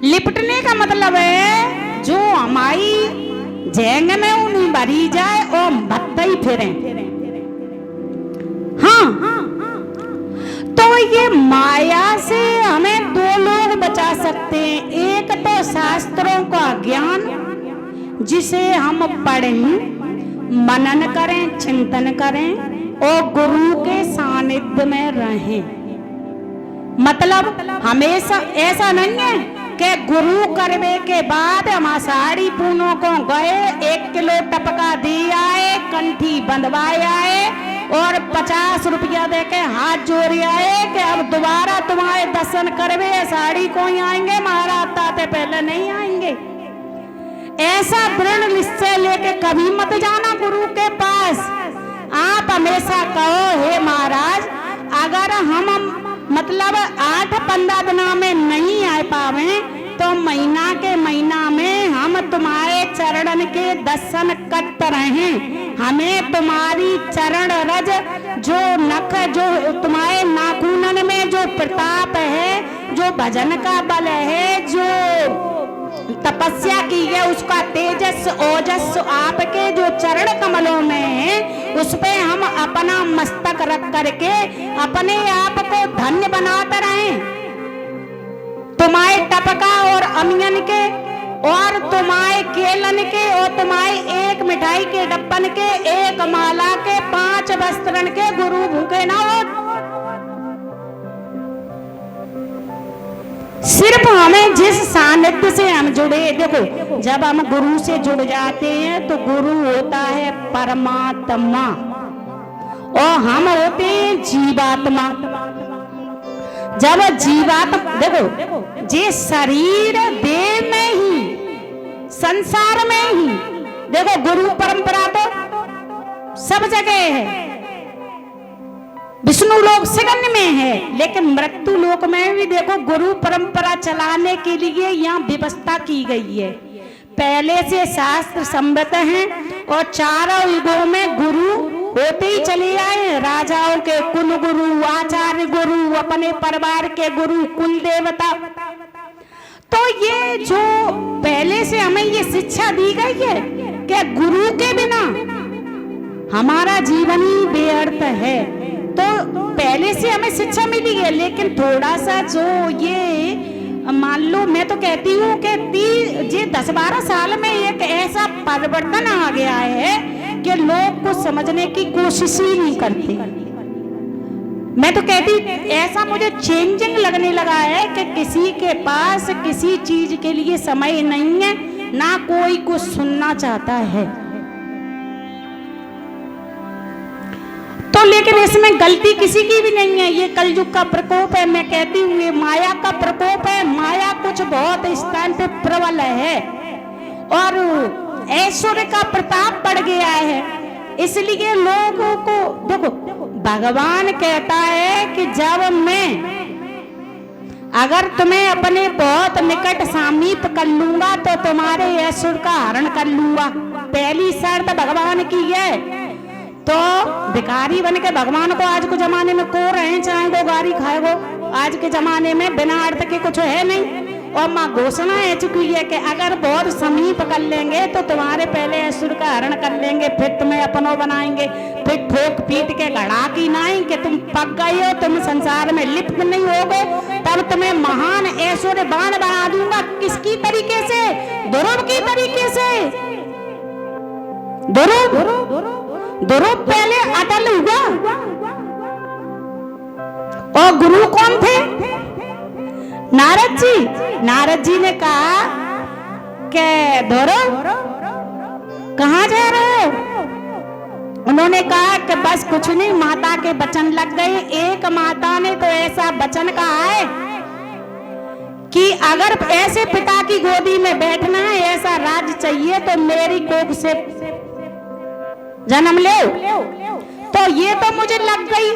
लिपटने का मतलब है जो हमारी जैंग में उन्हीं भरी जाए और भत्ता ही फिरे। हाँ, तो ये माया से हमें दो लोग बचा सकते हैं। एक तो शास्त्रों का ज्ञान जिसे हम पढ़ें, मनन करें, चिंतन करें और गुरु के सानिध्य में रहें। मतलब हमेशा ऐसा नहीं है कि गुरु करने के बाद हम साड़ी पूनों को गए, 1 किलो टपका दी आए, कंठी बंधवाए आए और 50 रुपया देके हाथ जोड़ आए कि अब दोबारा तुम्हारे दर्शन करवे साड़ी को ही आएंगे, महाराज ताते पहले नहीं आएंगे। ऐसा दृढ़ निश्चय लेके कभी मत जाना गुरु के पास। आप हमेशा कहो, हे महाराज अगर हम मतलब 8-15 दिनों में नहीं आ पावे तो महीना के महीना में हम तुम्हारे चरण के दर्शन करते रहें। हमें तुम्हारी चरण रज जो नख, जो तुम्हारे नाखूनन में जो प्रताप है, जो भजन का बल है, जो तपस्या की है, उसका तेजस ओजस आपके जो चरण कमलों में है, उस पे हम अपना मस्तक रख करके अपने आप को धन्य बनाते रहें। तुम्हारे टपका और अमियन के और तुम्हारे केलन के और तुम्हारे एक मिठाई के डब्बन के, एक माला के, 5 वस्त्रन के गुरु भूखे ना हो। सिर्फ हमें जिस सानिध्य से हम जुड़े, देखो जब हम गुरु से जुड़ जाते हैं तो गुरु होता है परमात्मा और हम होते हैं जीवात्मा। जब जीवात्मा, देखो जे शरीर देह में ही, संसार में ही, देखो गुरु परंपरा तो सब जगह है, विष्णु लोक सिगन में है, लेकिन मृत्यु लोक में भी देखो गुरु परंपरा चलाने के लिए यहाँ व्यवस्था की गई है। पहले से शास्त्र सम्मत हैं और चारों युगों में गुरु होते ही चले आए। राजाओं के कुल गुरु, आचार्य गुरु, अपने परिवार के गुरु, कुल देवता। तो ये जो पहले से हमें ये शिक्षा दी गई है कि गुरु के बिना हमारा जीवन ही व्यर्थ है, तो पहले से हमें शिक्षा मिली है। लेकिन थोड़ा सा जो ये मान लो, मैं तो कहती हूँ कि 10-12 साल में एक ऐसा परिवर्तन आ गया है कि लोग को समझने की कोशिश ही नहीं करते। मैं तो कहती ऐसा मुझे चेंजिंग लगने लगा है कि किसी के पास किसी चीज के लिए समय नहीं है, ना कोई कुछ सुनना चाहता है। तो लेकिन इसमें गलती किसी की भी नहीं है। ये कलयुग का प्रकोप है, मैं कहती हूँ ये माया का प्रकोप है। माया कुछ बहुत इस टाइम पे प्रबल है और ऐश्वर्य का प्रताप बढ़ गया है, इसलिए लोगों को देखो भगवान कहता है कि जब मैं अगर तुम्हें अपने बहुत निकट समीप कर लूंगा तो तुम्हारे ऐश्वर्य का हरण कर लूंगा। पहली शर्त भगवान की है। तो भिखारी बन के भगवान को आज के जमाने में को रहे, चाहे वो गाड़ी खाएगो। आज के जमाने में बिना अर्थ के कुछ है नहीं। और माँ घोषणा है चुकी है कि अगर बहुत समीप कर लेंगे तो तुम्हारे पहले ऐश्वर्य का हरण कर लेंगे, फिर तुम्हें अपनों बनाएंगे, फिर ठोक पीट के गड़ा की नहीं कि तुम पक गए हो, तुम संसार में लिप्त नहीं होगे, तब तुम्हें महान ऐश्वर्यवान बना दूंगा। किसकी तरीके से? ध्रुव की तरीके से। ध्रुव पहले अटल हुआ और गुरु कौन थे? नारद जी। नारद जी ने कहा कि ध्रुव कहाँ जा रहे हो? उन्होंने कहा कि बस कुछ नहीं, माता के वचन लग गए। एक माता ने तो ऐसा वचन कहा है कि अगर ऐसे पिता की गोदी में बैठना है, ऐसा राज्य चाहिए तो मेरी कोख से जन्म ले। तो ये तो मुझे लग गई,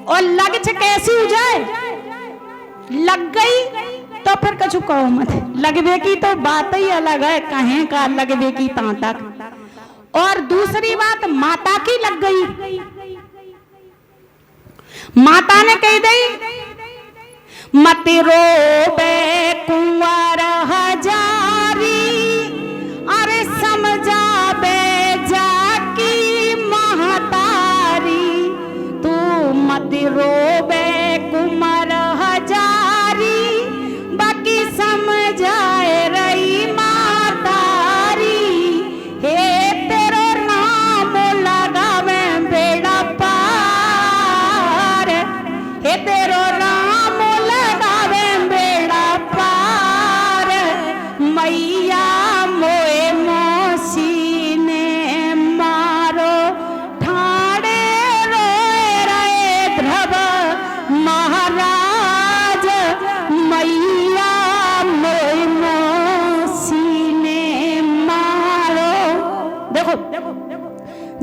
और लग कैसी हो जाए, लग गई तो फिर कछु कहो मत। लगवे की तो बात ही अलग है, कहें का लगवे की ता तक। और दूसरी बात, माता की लग गई। माता ने कह दी मत रो बे कुंवारी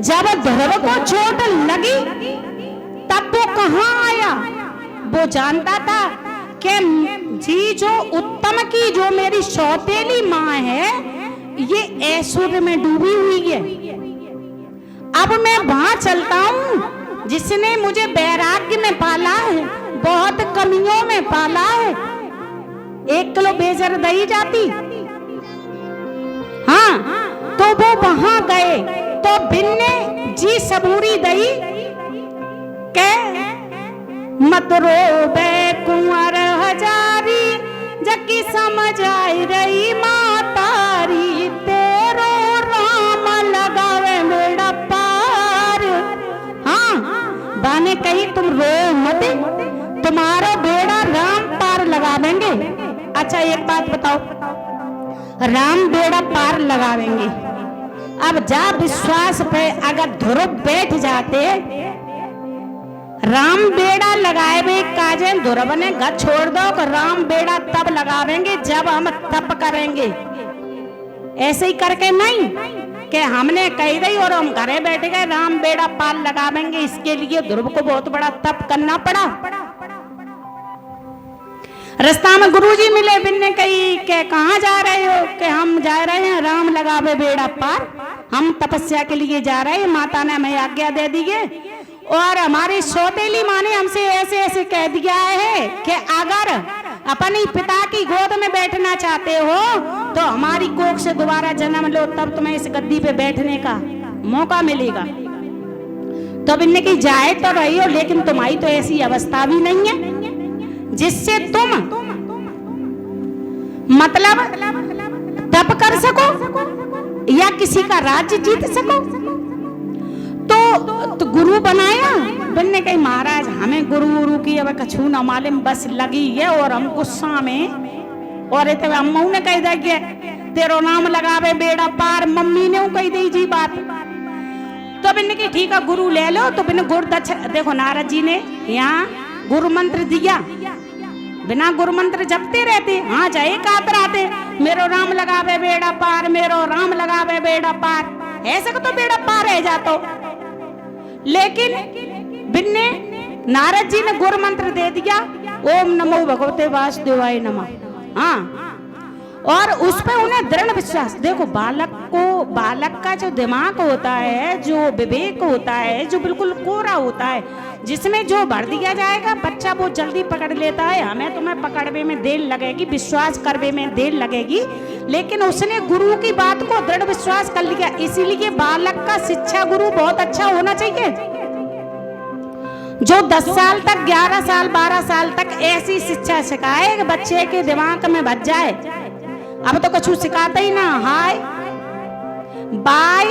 जब ध्रुव को चोट लगी तब वो कहाँ आया? वो जानता था कि जी जो उत्तम की जो मेरी सौतेली माँ है ये ऐश्वर्य में डूबी हुई है। अब मैं वहां चलता हूँ जिसने मुझे वैराग्य में पाला है, बहुत कमियों में पाला है। 1 किलो बेजर दही जाती, हाँ, तो वो वहां गए तो बिन्ने जी सबूरी दही के मत रोबे कुंवर हजारी, जकी समझ आई रही मातारी, तेरो राम लगावे बेड़ा पार। हाँ, बाने कही तुम रो मत, तुम्हारा बेड़ा राम पार लगा देंगे। अच्छा एक बात बताओ, राम बेड़ा पार लगावेंगे। अब जा विश्वास पे अगर ध्रुव बैठ जाते, राम बेड़ा लगाए भी काजे ध्रुव ने घर छोड़ दो कि राम बेड़ा तब लगावेंगे जब हम तप करेंगे। ऐसे ही करके नहीं कि हमने कह दी और हम घरे बैठ गए राम बेड़ा पार लगावेंगे। इसके लिए ध्रुव को बहुत बड़ा तप करना पड़ा। रास्ता में गुरुजी मिले, बिन्ने कही के कहाँ जा रहे हो? कि हम जा रहे हैं राम लगावे बेड़ा पार, हम तपस्या के लिए जा रहे हैं, माता ने हमें आज्ञा दे दी है। और हमारी सौतेली माँ ने हमसे ऐसे ऐसे कह दिया है कि अगर अपने पिता की गोद में बैठना चाहते हो तो हमारी कोख से दोबारा जन्म लो, तब तुम्हें इस गद्दी पे बैठने का मौका मिलेगा। तो बिन्ने की जाए तो रही हो, लेकिन तुम्हारी तो ऐसी अवस्था भी नहीं है जिससे तुम मतलब तप कर सको या किसी का राज्य जीत सको। तो गुरु बनाया। बिन्ने कही महाराज हमें गुरु की अब कछू न मालूम, बस लगी है और हम गुस्सा में। और अम्मू ने कह दिया कि तेरो नाम लगावे बेड़ा पार, मम्मी ने कही दी जी बात। तो बिन्ने की ठीक है गुरु ले लो। तो बिन्ने गुरु दक्षिणा देखो, नारद जी ने यहाँ गुरु मंत्र दिया, बिना गुरु मंत्र जपते रहते, हाँ जाए कातराते, मेरो राम लगावे बेड़ा पार, मेरो राम लगावे बेड़ा पार, ऐसे को तो बेड़ा पार रह जातो। लेकिन बिन्ने नारद जी ने गुरु मंत्र दे दिया, ओम नमो भगवते वासुदेवाय नमः। हाँ, और उस पे उन्हें दृढ़ विश्वास। देखो बालक का जो दिमाग होता है, जो विवेक होता है, जो बिल्कुल कोरा होता है, जिसमें जो भर दिया जाएगा बच्चा वो जल्दी पकड़ लेता है। हमें तुम्हें पकड़ने में देर लगेगी, विश्वास करने में देर लगेगी, लेकिन उसने गुरु की बात को दृढ़ विश्वास कर लिया। इसीलिए बालक का शिक्षा गुरु बहुत अच्छा होना चाहिए, जो 10 साल तक, 11 साल, 12 साल तक ऐसी शिक्षा सिखाए कि बच्चे के दिमाग में बच जाए। अब तो कछु सिखाता ही ना, हाय बाय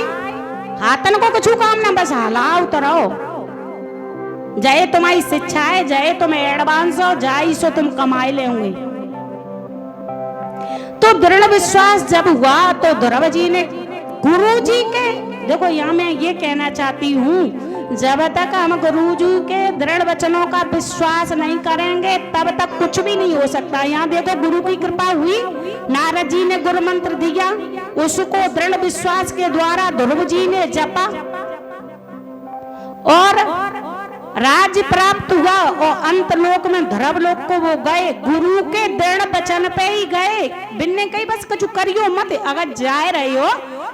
हाथन को कछु काम ना, बस हलाओ तो रहो। जय तुम्हारी शिक्षा है, जय तुम एडवांस हो, जाई सो तुम कमाए ले होंगे। तो दृढ़ विश्वास जब हुआ तो ध्रुव जी ने गुरु जी के, देखो यहाँ मैं ये कहना चाहती हूँ, जब तक हम गुरु जी के दृढ़ वचनों का विश्वास नहीं करेंगे तब तक कुछ भी नहीं हो सकता। यहाँ देखो गुरु की कृपा हुई, नारद जी ने गुरु मंत्र दिया, उसको दृढ़ विश्वास के द्वारा ध्रुव जी ने जपा और राज्य प्राप्त हुआ। और अंत लोक में ध्रुव लोक को वो गए, गुरु के दृढ़ वचन पे ही गए। बिन्ने कही बस कुछ करियो मत, अगर जाए रहे हो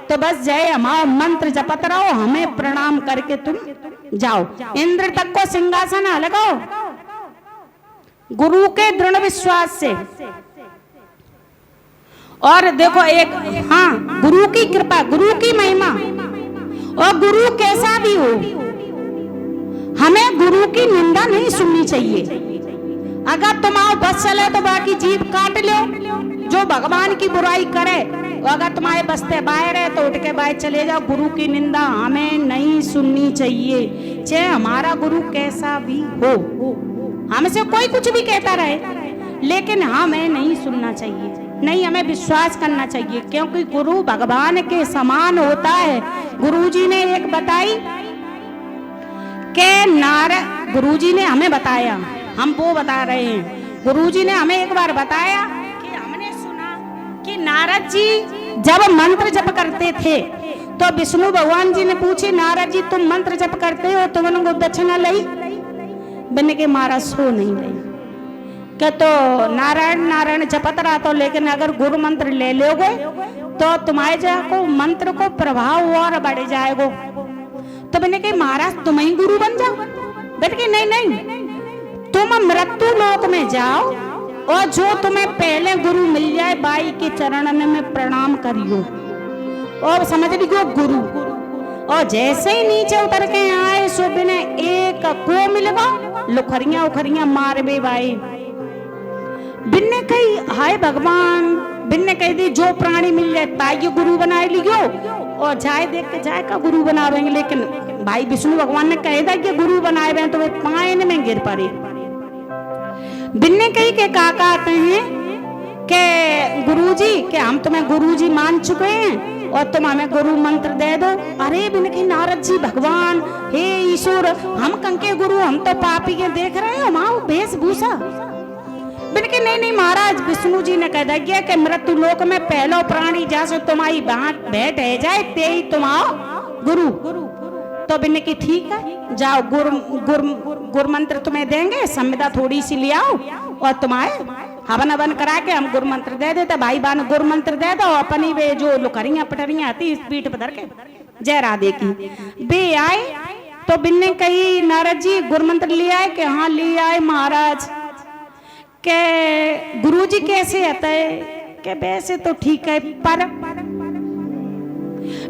तो बस जय हमारा मंत्र जपत रहो, हमें प्रणाम करके तुम जाओ, इंद्र तक को सिंहासन लगाओ। गुरु के दृढ़ विश्वास से। और देखो एक, हाँ, गुरु की कृपा, गुरु की महिमा, और गुरु कैसा भी हो, हमें गुरु की निंदा नहीं सुननी चाहिए। अगर तुम आओ बस चले तो बाकी जीभ काट लो, जो भगवान की बुराई करे, अगर तुम्हारे बस्ते बाहर है तो उठ के बाहर चले जाओ। गुरु की निंदा हमें नहीं सुननी चाहिए, चाहे हमारा गुरु कैसा भी हो, हमसे कोई कुछ भी कहता रहे, लेकिन हमें नहीं सुनना चाहिए, नहीं, हमें विश्वास करना चाहिए, क्योंकि गुरु भगवान के समान होता है। गुरुजी ने एक बताई कि गुरुजी ने हमें बताया, हम वो बता रहे हैं। गुरुजी ने हमें एक बार बताया कि हमने सुना कि नारद जी जब मंत्र जप करते थे तो विष्णु भगवान जी ने पूछे नारद जी तुम मंत्र जप करते हो तुम उनको दक्षिणा लई? बने के महाराज सो नहीं लई। क्या तो नारायण नारायण जपत रहा तो, लेकिन अगर गुरु मंत्र ले लोगे तो तुम्हारे जाको मंत्र को प्रभाव और बढ़ जाएगा। तो मैंने कहा महाराज तुम ही गुरु बन जाओ। बेटे के नहीं नहीं, तुम मृत्यु लोक में जाओ और जो तुम्हें पहले गुरु मिल जाए बाई के चरणन में प्रणाम करियो और समझ लियो गुरु। और जैसे ही नीचे उतर के आए सो बिने एक को मिलवा लुखरियां उखरियां मारबे बाई। बिन्ने कही हाय भगवान, बिन्ने कही दी जो प्राणी मिल जाए ताइयो गुरु बना लियो और जाए देख के जाए का गुरु बनावेंगे। लेकिन भाई विष्णु भगवान ने कह दिया कि गुरु बनाए तो वे पायन में गिर पड़े। बिन्ने कही के का कहते हैं कि गुरुजी के हम तुम्हें गुरुजी मान चुके हैं और तुम हमें गुरु मंत्र दे दो। अरे बिन्ने कही नारद जी भगवान हे ईश्वर हम कंके गुरु, हम तो पापी के देख रहे हो माँ वेशभूषा। बिन्ने कही नहीं नहीं महाराज, विष्णु जी ने कह दिया कि मृत्यु लोक में पहलो प्राणी जैसे तुम्हारी भेंट है जाए ते ही तुम आओ गुरु। तो बिन्ने की ठीक है जाओ गुरु मंत्र तुम्हें देंगे, संविदा थोड़ी सी ले आओ और तुम्हारे हवन हवन करा के हम गुरु मंत्र दे देते। भाई बहन गुरु मंत्र दे दो अपनी वे जो लुकरियां पटरियां आती इस पीठ पर धर के जय राधे की बे आए। तो बिन्ने कही नारद जी गुरु मंत्र ले आए? कि हाँ ले आए महाराज। के गुरु जी कैसे आता है? के वैसे तो ठीक है पर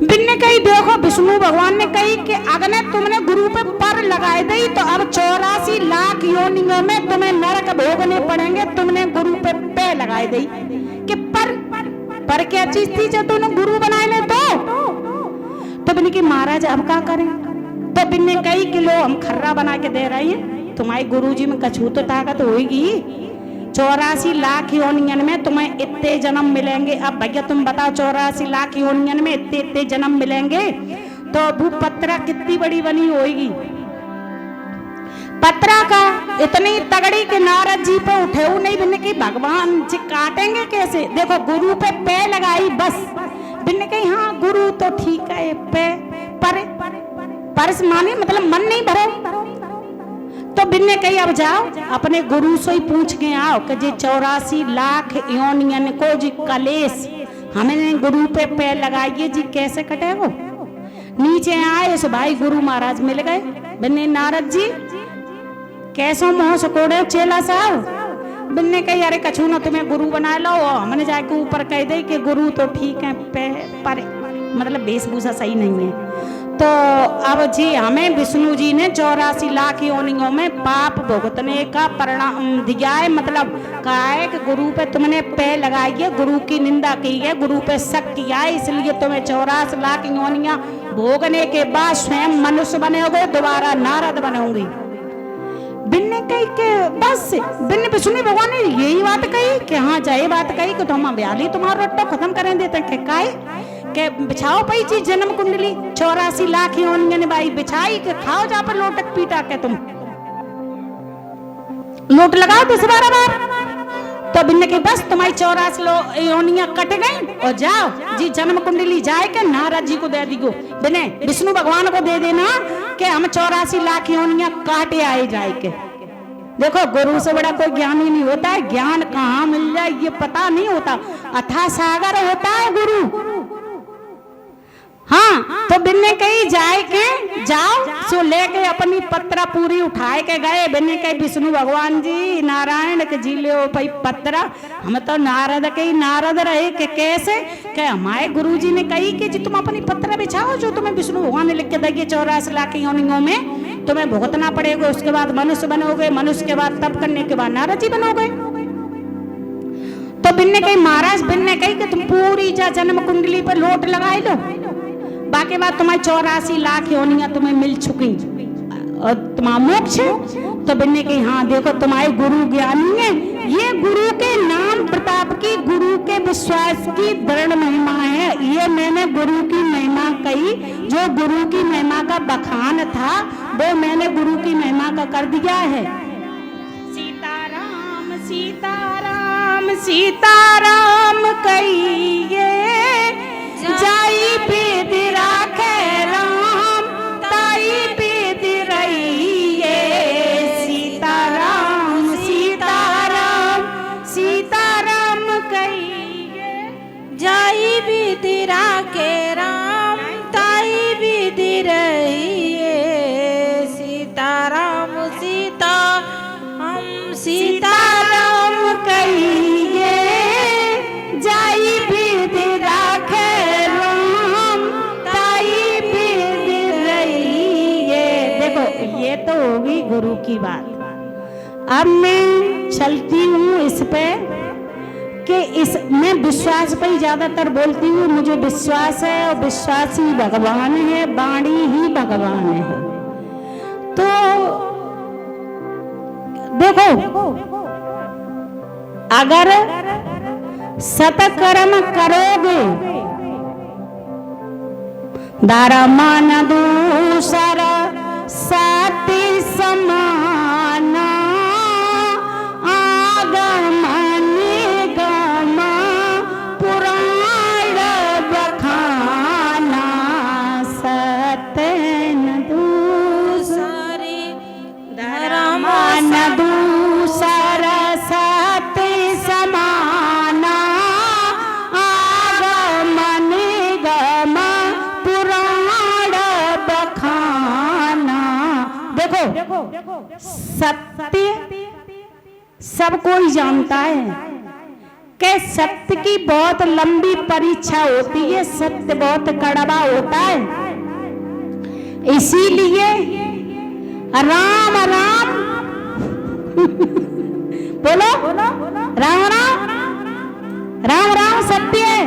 बिन्ने कही देखो विष्णु भगवान ने कही कि अगर तुमने गुरु पे पर लगाए दी तो अब 84 लाख योनियों में तुम्हें नरक भोगने पड़ेंगे। तुमने गुरु पे लगाए दी कि पर क्या चीज थी जो तुमने गुरु बनाए ले तो बिन्ने की महाराज अब क्या करें? तो बिन्ने कही कि लो हम खर्रा बना के दे रहे हैं, तुम्हारे गुरु जी में कछू तो ताकत होगी। 84 लाख योनियन में तुम्हें इतने जन्म मिलेंगे। अब भैया तुम बताओ 84 लाख योनियन में इतने जन्म मिलेंगे तो भूपत्रा कितनी बड़ी बनी होगी। पत्रा का इतनी तगड़ी के नारद जी पे उठे नहीं। बिन्ने की भगवान जी काटेंगे कैसे? देखो गुरु पे लगाई बस। बिन्ने कही हाँ गुरु तो ठीक है पे पर माने मतलब मन नहीं भरे। तो बिन्ने कही अब जाओ अपने गुरु से ही पूछ के आओ कि जी 84 लाख योनियन को जी कलेश हमें गुरु पे लगाइए जी कैसे कटे वो। नीचे आए सो भाई गुरु महाराज मिल गए। बिन्ने नारद जी कैसो मोह सकोड़े चेला साहब। बिन्ने कही अरे कछू ना तुम्हें गुरु बना लो। हमने जाके ऊपर कह दे कि गुरु तो ठीक है पर मतलब वेशभूषा सही नहीं है। तो अब जी हमें विष्णु जी ने 84 लाख योनियों में पाप भुगतने का परिणाम दिया है। मतलब कहा है कि गुरु पे तुमने पे लगाई है, गुरु की निंदा की है, गुरु पे शक किया है, इसलिए तुम्हें 84 लाख योनियां भोगने के बाद स्वयं मनुष्य बनेगे, दोबारा नारद बनेंगी। बिन्ने कही के बस बिन्ने विष्णु भगवान ने यही बात कही कि हाँ जाए बात कही कि तुम ब्याली तुम्हारा रट्टा खत्म करें देते के बिछाओ पई चीज जन्म कुंडली 84 लाख योनियन बाई बिछाई के खाओ जा पर लोटक पीटा के तुम लोट लगाओ 10-12 बार। तो बिन्ने के बस तुम्हारी 84 योनियां कट गई और जाओ जी जन्म कुंडली जाए के नारद जी को दे दियो। बिन्ने विष्णु भगवान को दे देना कि हम 84 लाख योनियां काटे आए जाए के। देखो गुरु से बड़ा कोई ज्ञान ही नहीं होता है। ज्ञान कहाँ मिल जाए ये पता नहीं होता, अथाह सागर होता है गुरु। हाँ तो बिन्ने कही जाए के जाओ सो लेके अपनी पत्रा पूरी उठाए के गए। बिन्ने कही विष्णु भगवान जी नारायण के जी ले भाई पत्रा। हम तो नारद के ही नारद रहे के कैसे के हमारे गुरु जी ने कही कि जी तुम अपनी पत्रा बिछाओ जो तुम्हें विष्णु भगवान ने लिख के देगी 84 लाख योनियों में तुम्हें भुगतना पड़ेगा। उसके बाद मनुष्य बनोगे, मनुष्य के बाद तप करने के बाद नारद जी बनोगे। तो बिन्ने कही महाराज बिन्ने कही कि तुम पूरी जा जन्म कुंडली पर लोट लगाए लो, बाकी बात तुम्हारी 84 लाख योनियां तुम्हें मिल चुकी और तुम्हारा मोक्ष। तो बिन्ने की हाँ देखो तुम्हारे गुरु ज्ञानी है, ये गुरु के नाम प्रताप की गुरु के विश्वास की दृढ़ महिमा है। ये मैंने गुरु की महिमा कही, जो गुरु की महिमा का बखान था वो मैंने गुरु की महिमा का कर दिया है। सीताराम सीताराम सीताराम कहिए जाई बेदरा अब मैं चलती हूँ इस पे कि मैं विश्वास पे ही ज्यादातर बोलती हूँ। मुझे विश्वास है और विश्वास ही भगवान है, वाणी ही भगवान है। तो देखो, अगर सतकर्म करोगे धर्म न दूसर सति समाना आगम निगम पुराण बखाना सत्य न दूसरे धर्म न दूसर सति समाना आगम निगम पुराण बखाना। देखो, सत्य सब कोई जानता है कि सत्य की बहुत लंबी परीक्षा होती है, सत्य बहुत कड़वा होता है। इसीलिए राम राम बोलो, राम राम, राम राम सत्य है।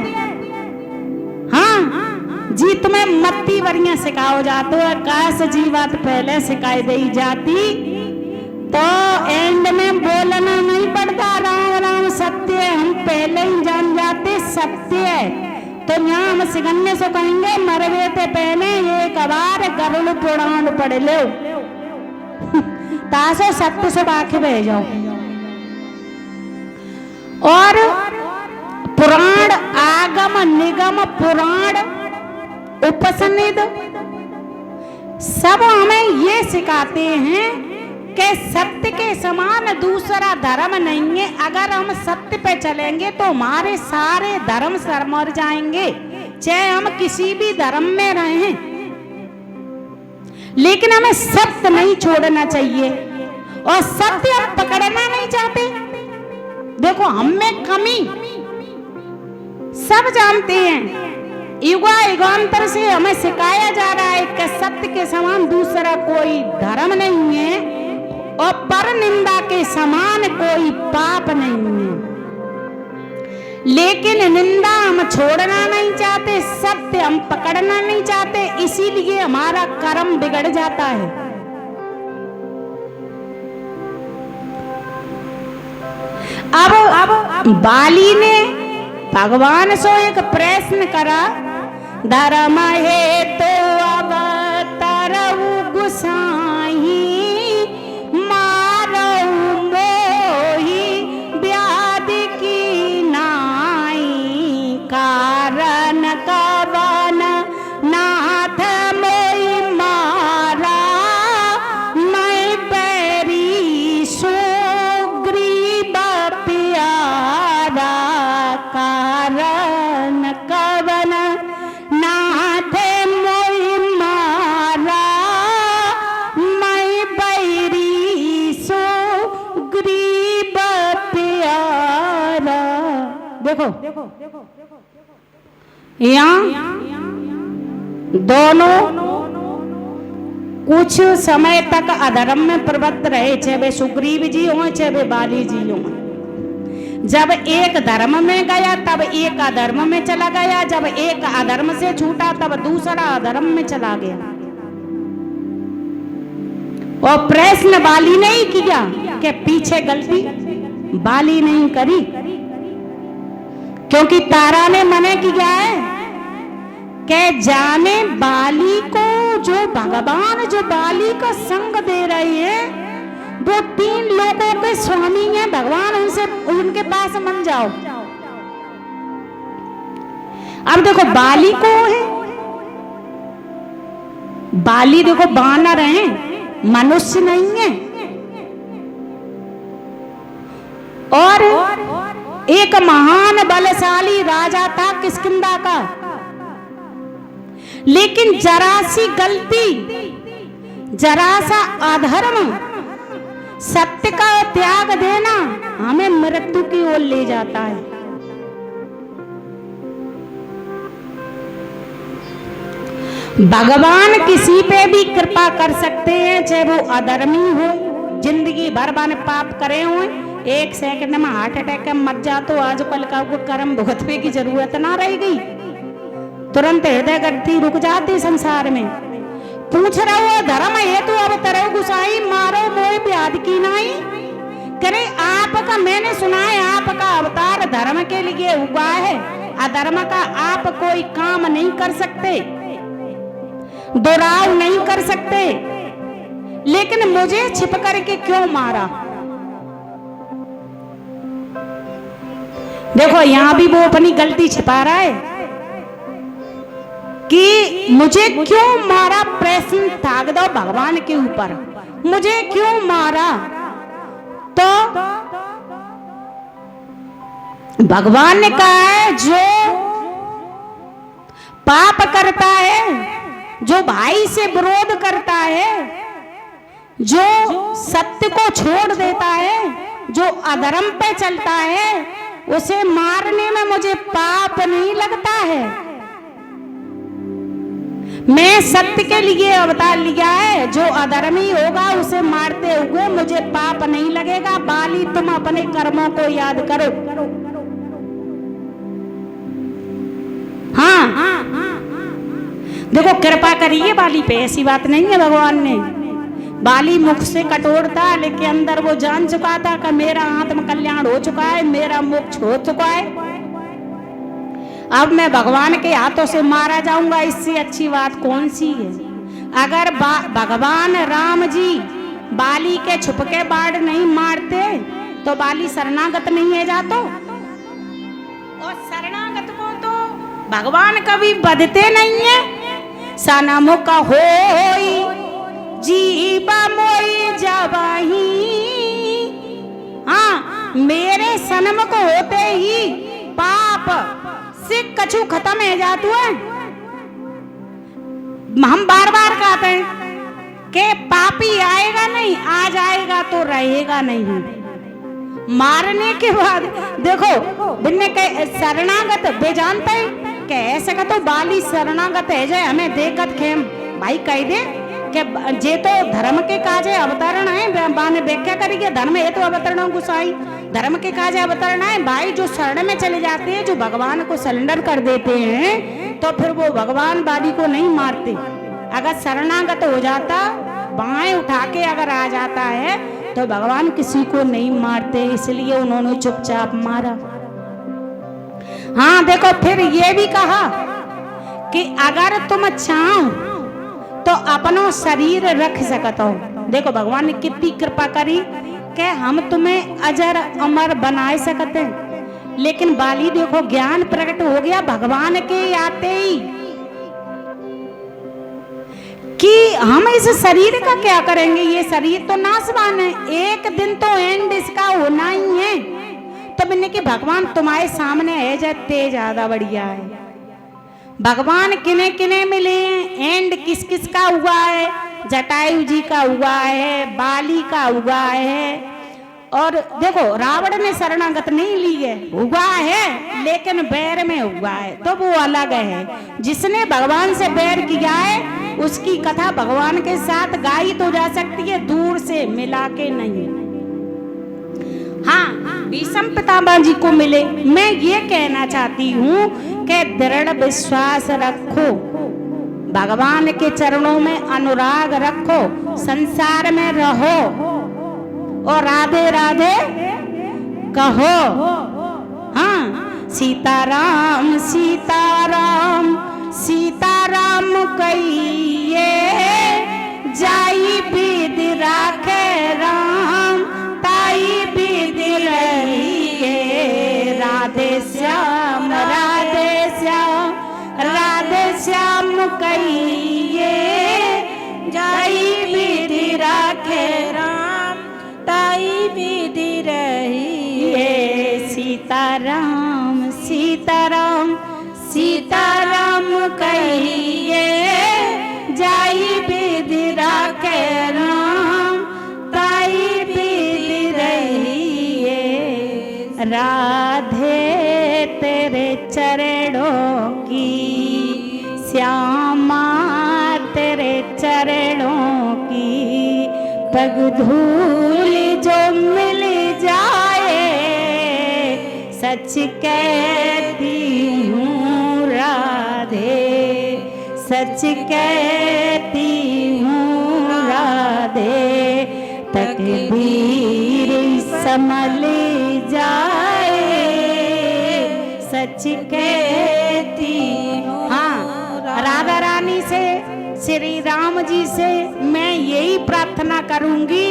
हाँ जी, तुम्हें मत्ती वरियां सिखाओ जाते हो, काश जी बात पहले सिखाई दी जाती तो एंड में बोलना नहीं पड़ता राम राम सत्य है, हम पहले ही जान जाते सत्य है। तो यहाँ हम सिगन्ने से कहेंगे मरवे थे पहले एक बार गरुड़ पुराण पढ़ लो तासो सत्य से बाकी बह जाओ। और पुराण आगम निगम पुराण उपसनिध सब हमें ये सिखाते हैं कि सत्य के समान दूसरा धर्म नहीं है। अगर हम सत्य पे चलेंगे तो हमारे सारे धर्म सर मर जाएंगे, चाहे हम किसी भी धर्म में रहें। लेकिन हमें सत्य नहीं छोड़ना चाहिए और सत्य हम पकड़ना नहीं चाहते। देखो, हम में कमी सब जानते हैं, युगांतर से हमें सिखाया जा रहा है कि सत्य के समान दूसरा कोई धर्म नहीं है और पर निंदा के समान कोई पाप नहीं है। लेकिन निंदा हम छोड़ना नहीं चाहते, सत्य हम पकड़ना नहीं चाहते, इसीलिए हमारा कर्म बिगड़ जाता है। अब बाली ने भगवान से एक प्रश्न करा, धर्म है तो अवतरऊ गुसाई मारऊ मोही व्याधि की नाई कारण कवन नाथ मोई मारा मैं बैरी सुग्रीव प्यारा कारण कवन नाथ मोई मारा मैं बैरी सुग्रीव प्यारा। देखो, यहाँ दोनों कुछ समय तक अधर्म में प्रवृत्त रहे, चाहे वे सुग्रीव जी हों चाहे वे बाली जी हों। जब एक धर्म में गया तब एक अधर्म में चला गया, जब एक अधर्म से छूटा तब दूसरा अधर्म में चला गया। और प्रश्न बाली ने ही किया कि पीछे गलती बाली नहीं करी, क्योंकि तारा ने मना किया है कि जाने बाली को जो भगवान जो बाली का संग दे रहे हैं वो 3 लोगों के स्वामी हैं, भगवान उनसे उनके पास मन जाओ। अब देखो, बाली को है, बाली देखो बानर हैं, मनुष्य नहीं है। और एक महान बलशाली राजा था किष्किंधा का, लेकिन जरा सी गलती, जरा सा अधर्म, सत्य का त्याग देना हमें मृत्यु की ओर ले जाता है। भगवान किसी पे भी कृपा कर सकते हैं, चाहे वो अधर्मी हो जिंदगी भर बाने पाप करे हुए, एक सेकंड में हार्ट अटैक में मर जा तो आजकल का वो कर्म भुगतने की जरूरत ना रह गई, तुरंत हृदय गति रुक जाती संसार में। पूछ रहा हुआ धर्म हेतु अब तरह गुसाई, मारो मोह ब्याध की नाई। करे आपका, मैंने सुना है आपका अवतार धर्म के लिए हुआ है, अधर्म का आप कोई काम नहीं कर सकते, दोराव नहीं कर सकते, लेकिन मुझे छिप करके क्यों मारा? देखो यहां भी वो अपनी गलती छिपा रहा है कि मुझे क्यों मारा, प्रश्न ताक दो भगवान के ऊपर, मुझे क्यों मारा? तो भगवान ने कहा है जो पाप करता है, जो भाई से विरोध करता है, जो सत्य को छोड़ देता है, जो अधर्म पे चलता है, उसे मारने में मुझे पाप नहीं लगता है। मैं सत्य के लिए अवतार लिया है, जो अधर्मी होगा उसे मारते हुए मुझे पाप नहीं लगेगा। बाली तुम अपने कर्मों को याद करो। हाँ, देखो कृपा करिए बाली पे, ऐसी बात नहीं है भगवान ने। बाली मुख से कठोर था, लेकिन अंदर वो जान चुका था कि मेरा आत्म कल्याण हो चुका है, मेरा मोक्ष हो चुका है, अब मैं भगवान के हाथों से मारा जाऊंगा, इससे अच्छी बात कौन सी है? अगर भगवान राम जी बाली के छुप के बाढ़ नहीं मारते तो बाली शरणागत नहीं है जातो, और शरणागत को तो भगवान कभी बदते नहीं है। सनम का होई जीवा मोई जवाही, हाँ मेरे सनम को होते ही पाप से कछु खत्म है जातु है। हम बार बार कहते हैं कि पापी आएगा नहीं, आ जाएगा तो रहेगा नहीं। मारने के बाद देखो बिन्ने के शरणागत बेजानते कैसे का तो बाली शरणागत है जाए हमें देखत खेम भाई कह दे कि जे तो धर्म के काजे अवतरण है, बाने व्याख्या करेंगे धर्म है तो अवतरण गुसाई, धर्म के काजे अवतरण है भाई जो शरण में चले जाते हैं, जो भगवान को सरेंडर कर देते हैं, तो फिर वो भगवान बाली को नहीं मारते। अगर शरणागत हो जाता, बाएं उठा के अगर आ जाता है तो भगवान किसी को नहीं मारते, इसलिए उन्होंने चुपचाप मारा। हाँ देखो फिर ये भी कहा कि अगर तुम चाहो तो अपनो शरीर रख सकते हो। देखो भगवान ने कितनी कृपा करी कि हम तुम्हें अजर अमर बनाए सकते हैं, लेकिन बाली देखो ज्ञान प्रकट हो गया भगवान के आते ही कि हम इस शरीर का क्या करेंगे, ये शरीर तो नाशवान है, एक दिन तो एंड इसका होना ही है। तो मैंने कि भगवान तुम्हारे सामने है जाते ज्यादा बढ़िया है। भगवान किने किने मिले हैं, एंड किस किस का हुआ है, जटायु जी का हुआ है, बाली का हुआ है, और देखो रावण ने शरणागत नहीं ली है, हुआ है लेकिन बैर में हुआ है तो वो अलग है। जिसने भगवान से बैर किया है उसकी कथा भगवान के साथ गाई तो जा सकती है, दूर से मिला के नहीं। हाँ भीष्म पितामह जी को मिले। मैं ये कहना चाहती हूँ कि दृढ़ विश्वास रखो, भगवान के चरणों में अनुराग रखो, संसार में रहो और राधे राधे कहो। हाँ सीताराम सीताराम सीताराम कहिए, जाई विध राखे राम ताई विध रहिए। राधे श्याम राधे श्याम राधे श्याम कहिए, जाई विधि राखे राम ताई विधि रहिए। सीताराम सीताराम सीताराम कहिए, जाई विधि राखे राम ताई विधि रहिए। राधे तेरे चरणों की श्यामा तेरे चरणों की पग धूल जो मिल जाए, सच कहती हूँ राधे, सच कहती हूँ राधे, तकदीर संभल जाए, सच कहती हूँ। हाँ, राधा रानी से, श्री राम जी से मैं यही प्रार्थना करूंगी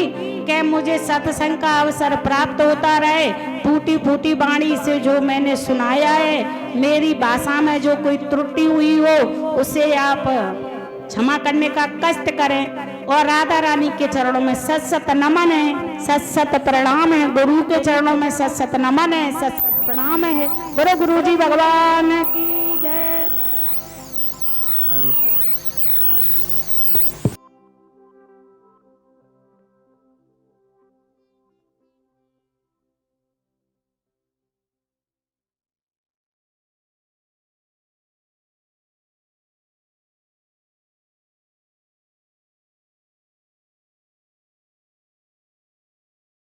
कि मुझे सत्संग का अवसर प्राप्त होता रहे। टूटी फूटी वाणी से जो मैंने सुनाया है, मेरी भाषा में जो कोई त्रुटि हुई हो उसे आप क्षमा करने का कष्ट करें। और राधा रानी के चरणों में सत सत नमन है, सत सत प्रणाम है। गुरु के चरणों में सत सत नमन है, सत सत प्रणाम है। बोलो गुरु जी भगवान की जय।